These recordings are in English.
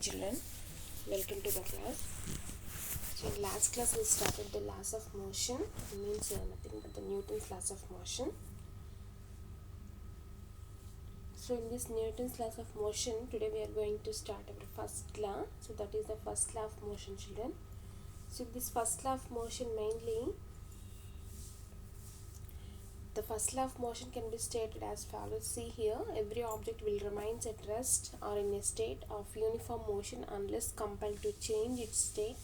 children, welcome to the class. So in last class we started the laws of motion. It means nothing but the Newton's laws of motion. So in this Newton's laws of motion, today we are going to start our first law. So that is the first law of motion, children. So this first law of motion mainly, the first law of motion can be stated as follows. See here, every object will remain at rest or in a state of uniform motion unless compelled to change its state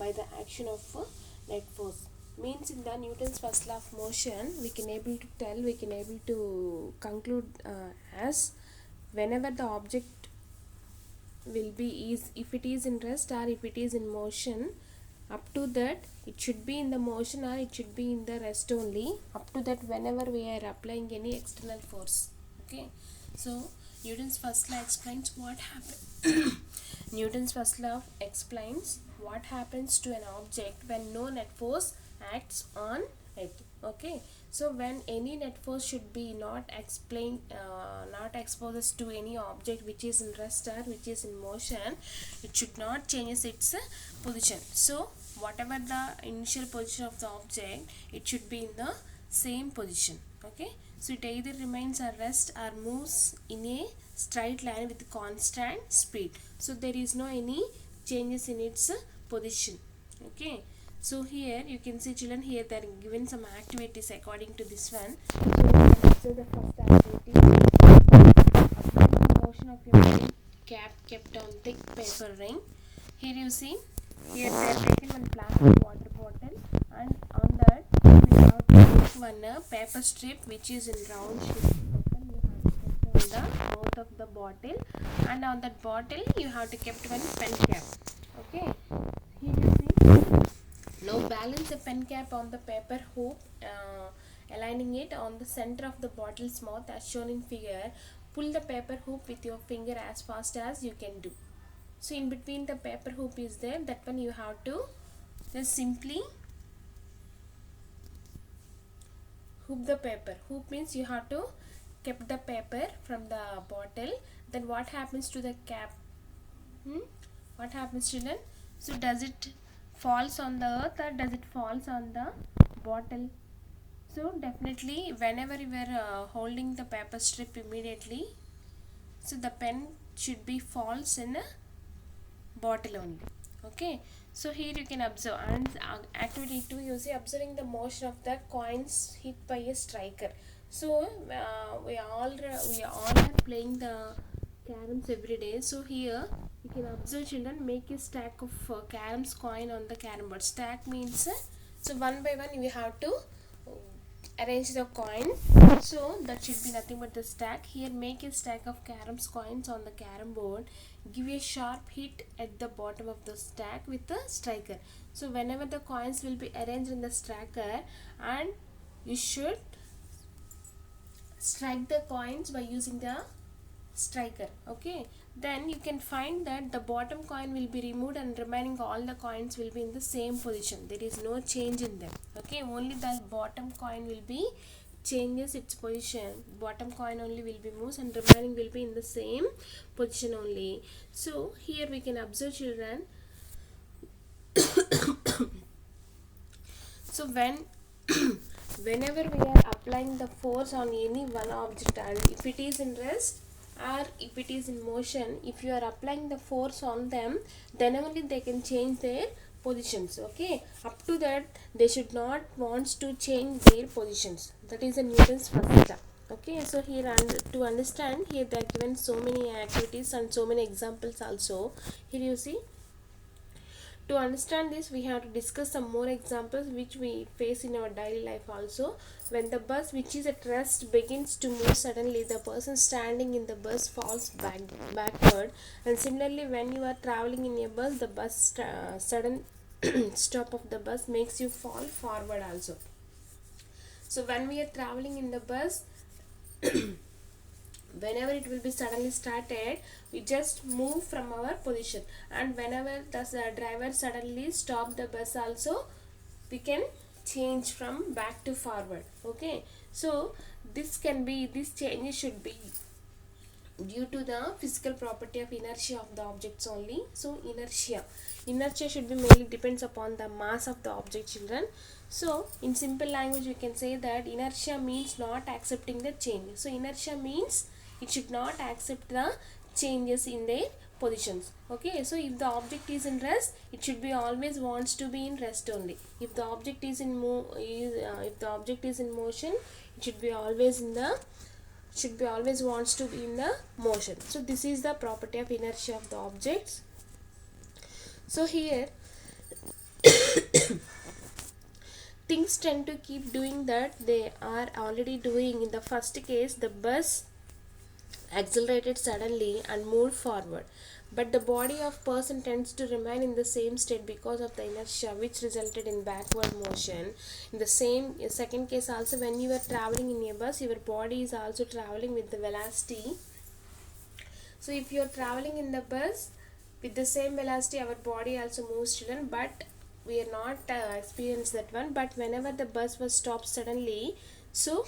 by the action of a net force. Means in the Newton's first law of motion, we can able to conclude as whenever the object will be if it is in rest or if it is in motion, up to that it should be in the motion or it should be in the rest only, up to that whenever we are applying any external force. Okay, so Newton's first law explains what happens. Newton's first law explains what happens to an object when no net force acts on it. Okay, so when any net force should be not exposed to any object which is in rest or which is in motion, it should not change its position. So whatever the initial position of the object, it should be in the same position. Okay, so it either remains at rest or moves in a straight line with constant speed. So there is no any changes in its position. Okay, so here you can see, children, here they are given some activities according to this one. So the first activity, observe the motion of your pen cap kept on thick paper ring. Here you see, here they are taken one plastic water bottle, and on that we have to take one paper strip which is in round shape. You have to put on the mouth of the bottle, and on that bottle you have to kept one pen cap. Okay, here you see, now balance the pen cap on the paper hoop, aligning it on the center of the bottle's mouth as shown in figure. Pull the paper hoop with your finger as fast as you can do. So in between the paper hoop is there, that one you have to just simply hoop the paper. Hoop means you have to keep the paper from the bottle. Then what happens to the cap? What happens, children? So does it falls on the earth or does it falls on the bottle? So definitely whenever you are holding the paper strip immediately, so the pen should be falls in a bottle only. Okay, so here you can observe, and activity 2, you see observing the motion of the coins hit by a striker. So we all are playing the caroms every day. So here you can observe, children, make a stack of caroms coin on the carom board. Stack means so one by one you have to arrange the coin. So that should be nothing but the stack. Here make a stack of caroms coins on the carom board. Give a sharp hit at the bottom of the stack with the striker. So whenever the coins will be arranged in the striker, and you should strike the coins by using the striker. Okay, then you can find that the bottom coin will be removed and remaining all the coins will be in the same position. There is no change in them. Okay, only the bottom coin will be changes its position. Bottom coin only will be moves and remaining will be in the same position only. So here we can observe, children. So whenever we are applying the force on any one object, and if it is in rest or if it is in motion, if you are applying the force on them, then only they can change their positions. Okay, up to that they should not wants to change their positions. That is a Newton's first law. Okay, so here to understand, here they are given so many activities and so many examples also. Here you see, to understand this we have to discuss some more examples which we face in our daily life also. When the bus which is at rest begins to move suddenly, the person standing in the bus falls backward. And similarly, when you are traveling in a bus, the bus sudden stop of the bus makes you fall forward also. So when we are traveling in the bus, whenever it will be suddenly started, we just move from our position, and whenever the driver suddenly stop the bus also, we can change from back to forward. Okay, so this changes should be due to the physical property of inertia of the objects only. So inertia should be mainly depends upon the mass of the object, children. So in simple language we can say that inertia means not accepting the change. So inertia means it should not accept the changes in their positions. Okay, so if the object is in rest, it should be always wants to be in rest only. If the object is in if the object is in motion, it should be always wants to be in the motion. So this is the property of inertia of the objects. So here things tend to keep doing that they are already doing. In the first case, the bus accelerated suddenly and moved forward, but the body of person tends to remain in the same state because of the inertia, which resulted in backward motion. In the same second case also, when you are traveling in a bus, your body is also traveling with the velocity. So if you are traveling in the bus with the same velocity, our body also moves, children, but we are not experienced that one. But whenever the bus was stopped suddenly, so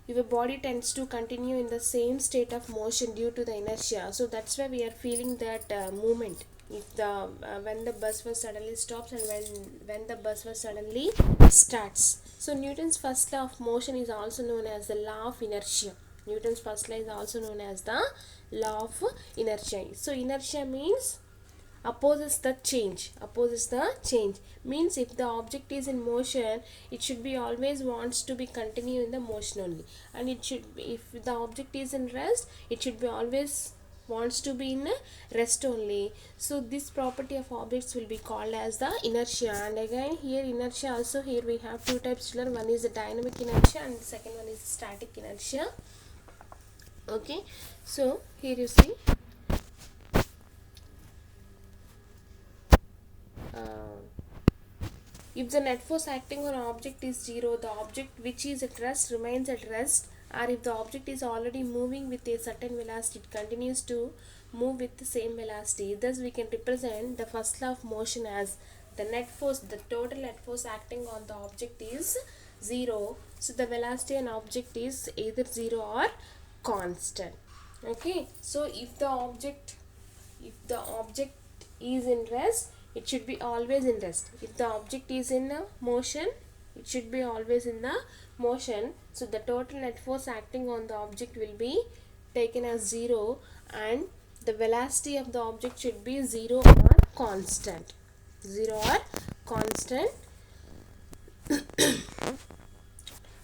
your body tends to continue in the same state of motion due to the inertia. So that's why we are feeling that movement. If the when the bus was suddenly stops and when the bus was suddenly starts. So Newton's first law of motion is also known as the law of inertia. Newton's first law is also known as the law of inertia. So inertia means opposes the change. Means if the object is in motion, it should be always wants to be continue in the motion only, and it should be, if the object is in rest, it should be always wants to be in rest only. So this property of objects will be called as the inertia. And again here inertia also, here we have two types, children. One is the dynamic inertia and the second one is static inertia. Okay, so here you see if the net force acting on an object is 0, the object which is at rest remains at rest, or if the object is already moving with a certain velocity, it continues to move with the same velocity. Thus we can represent the first law of motion as the net force, the total net force acting on the object is 0. So the velocity on object is either 0 or constant. Okay, so if the object is in rest, it should be always in rest. If the object is in motion, it should be always in the motion. So the total net force acting on the object will be taken as 0, and the velocity of the object should be 0 or constant.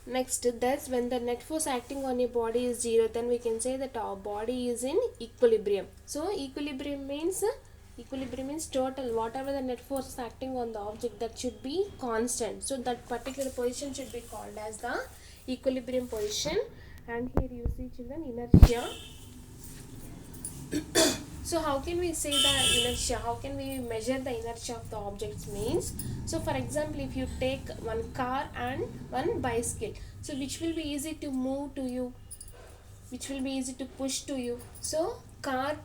Next, thus when the net force acting on a body is 0, then we can say that our body is in equilibrium. So equilibrium means total, whatever the net force acting on the object, that should be constant. So that particular position should be called as the equilibrium position. And here you see, children, inertia. So how can we say the inertia? How can we measure the inertia of the objects means? So for example, if you take one car and one bicycle, so which will be easy to move to you? Which will be easy to push to you? So car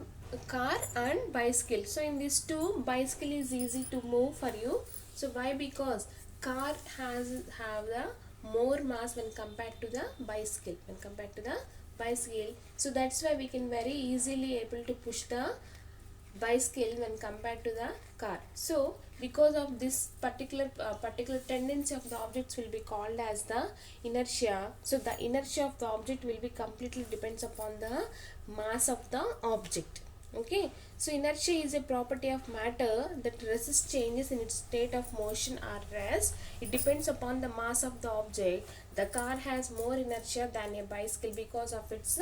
and bicycle. So in these two, bicycle is easy to move for you. So why? Because car have the more mass when compared to the bicycle. So that's why we can very easily able to push the bicycle when compared to the car. So because of this particular tendency of the objects will be called as the inertia. So the inertia of the object will be completely depends upon the mass of the object. Okay, so inertia is a property of matter that resists changes in its state of motion or rest. It depends upon the mass of the object. The car has more inertia than a bicycle because of its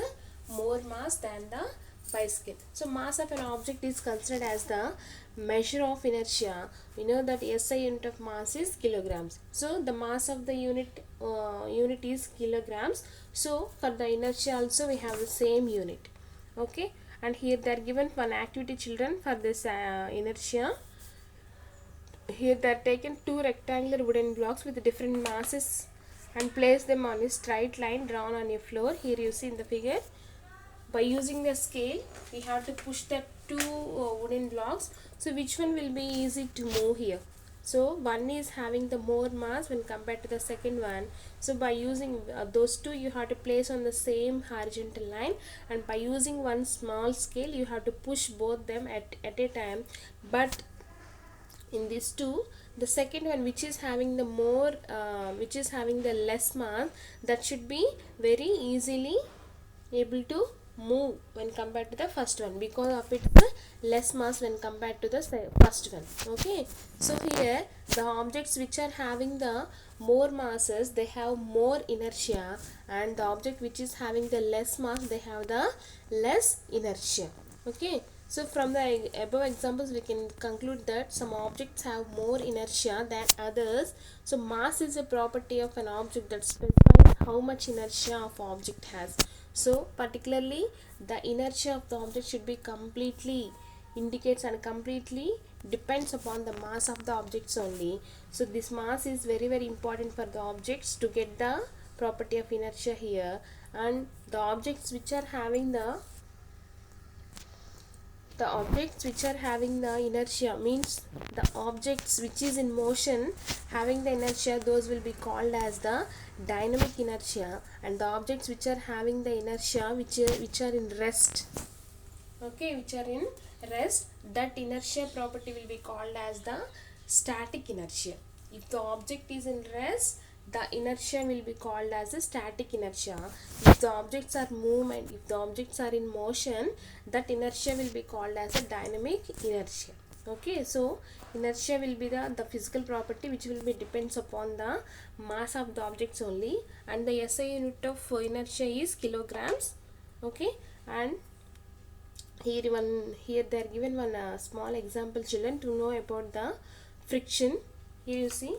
more mass than the bicycle. So mass of an object is considered as the measure of inertia. We know that SI unit of mass is kilograms. So the mass of the unit is kilograms. So for the inertia also we have the same unit. Okay, and here they are given one activity, children, for this inertia. Here they are taken two rectangular wooden blocks with different masses and place them on a straight line drawn on a floor. Here you see in the figure, by using the scale we have to push the two wooden blocks. So which one will be easy to move here? So one is having the more mass when compared to the second one. So by using those two, you have to place on the same horizontal line, and by using one small scale you have to push both them at a time. But in these two, the second one, which is having the more which is having the less mass, that should be very easily able to move when compared to the first one, because of its less mass when compared to the first one. Okay, so here the objects which are having the more masses, they have more inertia, and the object which is having the less mass, they have the less inertia. Okay, so from the above examples we can conclude that some objects have more inertia than others. So mass is a property of an object that specifies how much inertia of object has. So particularly the inertia of the object should be completely indicates and completely depends upon the mass of the objects only. So this mass is very important for the objects to get the property of inertia here. And the objects which are having the objects which are having the inertia, means the objects which is in motion having the inertia, those will be called as the dynamic inertia. And the objects which are having the inertia, which are in rest, okay, which are in rest, that inertia property will be called as the static inertia. If the object is in rest, the inertia will be called as a static inertia. If the objects are movement, if the objects are in motion, that inertia will be called as a dynamic inertia. Okay, so inertia will be the physical property which will be depends upon the mass of the objects only, and the SI unit of inertia is kilograms. Okay, and here they are given one small example, children, to know about the friction. Here you see,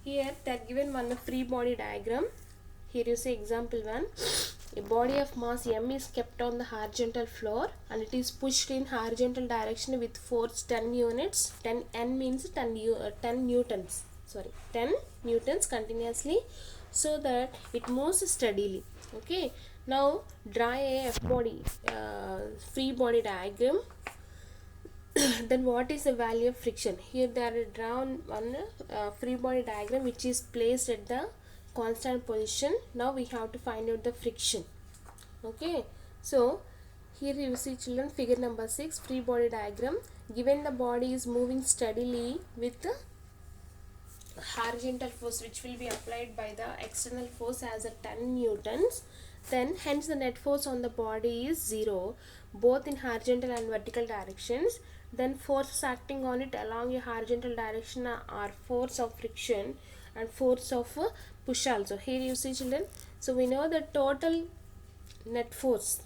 here they are given one free body diagram. Here you see example 1. A body of mass m is kept on the horizontal floor and it is pushed in horizontal direction with force 10 units. 10 n means 10 newtons. Sorry, 10 newtons continuously, so that it moves steadily. Okay. Now draw a free body diagram. Then what is the value of friction? Here they are drawn one free body diagram which is placed at the constant position. Now we have to find out the friction. Okay, so here you see, children, figure number 6, free body diagram. Given the body is moving steadily with the horizontal force which will be applied by the external force as a 10 newtons, then hence the net force on the body is 0 both in horizontal and vertical directions. Then forces acting on it along a horizontal direction are force of friction and force of push also. Here you see, children, so we know the total net force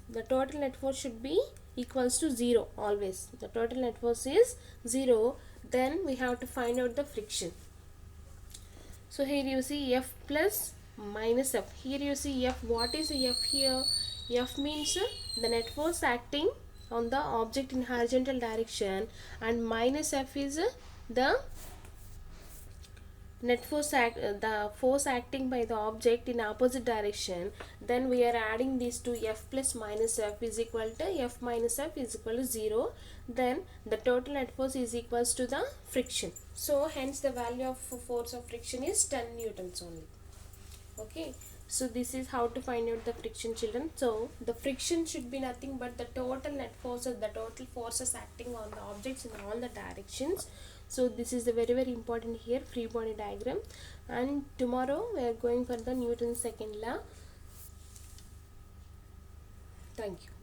should be equals to 0 always. The total net force is 0. Then we have to find out the friction. So here you see F plus minus F. Here you see F. What is F here? F means the net force acting on the object in horizontal direction, and minus F is the net force the force acting by the object in opposite direction. Then we are adding these two, F plus minus F is equal to F minus F is equal to 0. Then the total net force is equals to the friction. So hence the value of force of friction is 10 newtons only. Okay, so this is how to find out the friction, children. So the friction should be nothing but the total net forces, the total forces acting on the objects in all the directions. So this is the very important here, free body diagram. And tomorrow we are going for the Newton's second law. Thank you.